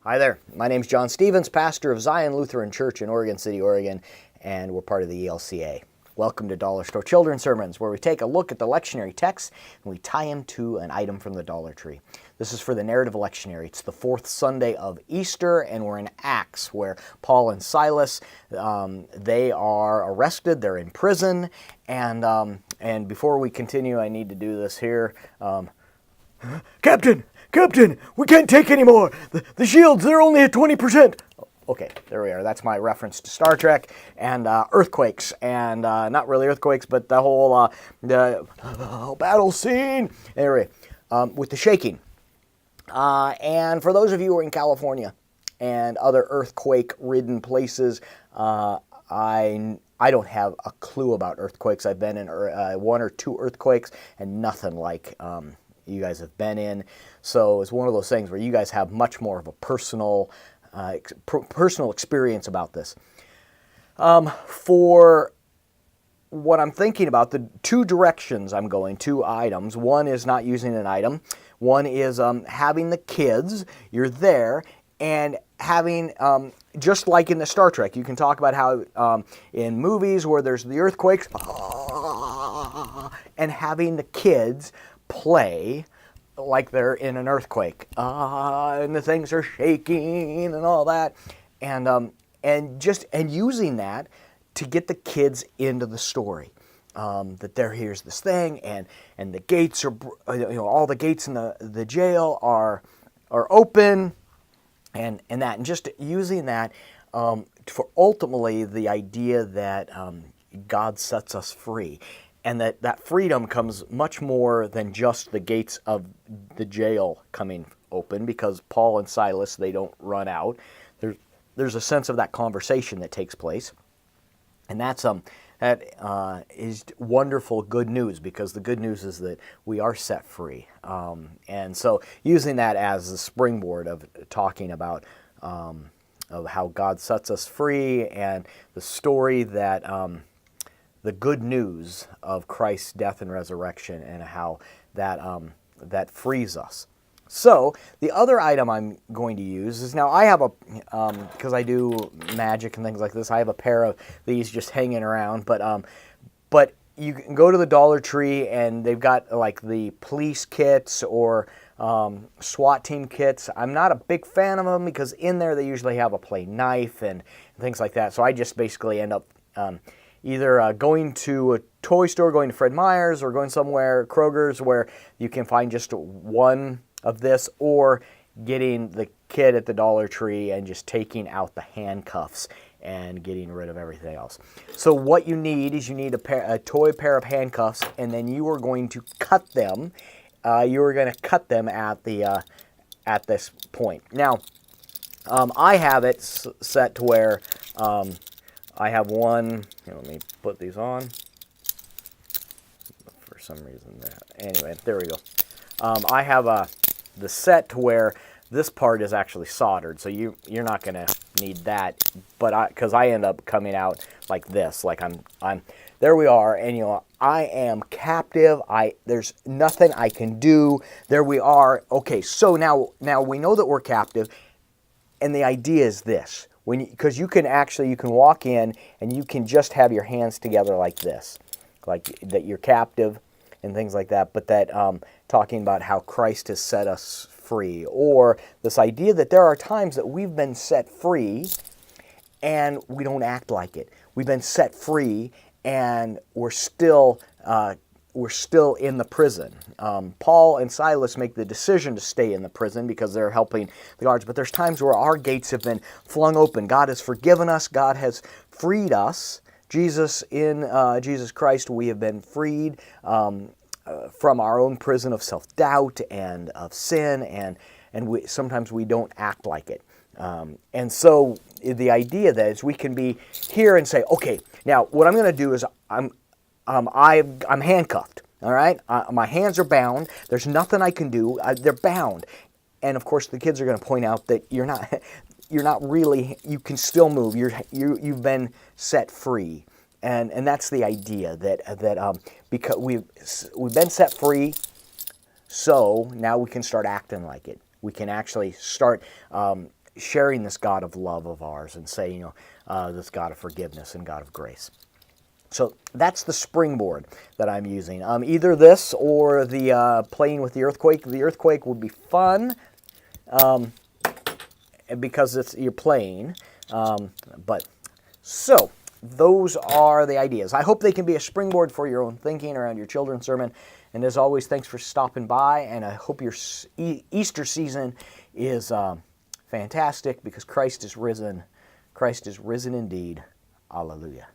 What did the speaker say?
Hi there. My name's John Stevens, pastor of Zion Lutheran Church in Oregon City, Oregon, and we're part of the ELCA. Welcome to Dollar Store Children's Sermons, where we take a look at the lectionary texts and we tie them to an item from the Dollar Tree. This is for the narrative lectionary. It's the fourth Sunday of Easter, and we're in Acts, where Paul and Silas, they are arrested, they're in prison, and before we continue, I need to do this here. Captain, we can't take any more. The shields, they're only at 20%. Okay, there we are. That's my reference to Star Trek and earthquakes, and not really earthquakes, but the whole battle scene. Anyway, with the shaking. And for those of you who are in California and other earthquake-ridden places, I don't have a clue about earthquakes. I've been in one or two earthquakes, and nothing like you guys have been in. So it's one of those things where you guys have much more of a personal experience about this. For what I'm thinking about, the two directions I'm going, two items. One is not using an item. One is having the kids, you're there, and having, just like in the Star Trek, you can talk about how in movies where there's the earthquakes, and having the kids play like they're in an earthquake, and the things are shaking and all that, and using that to get the kids into the story. That here's this thing, and the gates are, all the gates in the jail are open, and just using that for ultimately the idea that God sets us free. And that freedom comes much more than just the gates of the jail coming open, because Paul and Silas, they don't run out. There's a sense of that conversation that takes place. And that is wonderful good news, because the good news is that we are set free. And so using that as the springboard of talking about of how God sets us free, and the story that the good news of Christ's death and resurrection, and how that frees us. So the other item I'm going to use is, now I have because I do magic and things like this, I have a pair of these just hanging around, but you can go to the Dollar Tree and they've got like the police kits or SWAT team kits. I'm not a big fan of them, because in there they usually have a play knife and things like that, so I just basically end up either going to a toy store, going to Fred Meyer's, or going somewhere, Kroger's, where you can find just one of this, or getting the kit at the Dollar Tree and just taking out the handcuffs and getting rid of everything else. So what you need is a toy pair of handcuffs, and then you are going to cut them. You are going to cut them at at this point. Now, I have it set to where I have one. Let me put these on. For some reason, anyway, there we go. I have the set to where this part is actually soldered, so you're not going to need that. But because I end up coming out like this, like I'm there we are, and I am captive. There's nothing I can do. There we are. Okay, so now we know that we're captive, and the idea is this. Because you can walk in and you can just have your hands together like this, like that you're captive and things like that, but that talking about how Christ has set us free, or this idea that there are times that we've been set free and we don't act like it. We've been set free and we're still in the prison. Paul and Silas make the decision to stay in the prison because they're helping the guards, but there's times where our gates have been flung open. God has forgiven us. God has freed us. In Jesus Christ, we have been freed from our own prison of self-doubt and of sin, and sometimes we don't act like it. And so the idea that is we can be here and say, okay, now what I'm going to do is I'm handcuffed, all right? My hands are bound. There's nothing I can do. They're bound. And of course, the kids are going to point out that you're not really, you can still move. You've been set free. And that's the idea that because we've been set free, so now we can start acting like it. We can actually start sharing this God of love of ours and say, this God of forgiveness and God of grace. So that's the springboard that I'm using. Either this or the playing with the earthquake. The earthquake would be fun because you're playing. But so those are the ideas. I hope they can be a springboard for your own thinking around your children's sermon. And as always, thanks for stopping by. And I hope your Easter season is fantastic because Christ is risen. Christ is risen indeed. Hallelujah.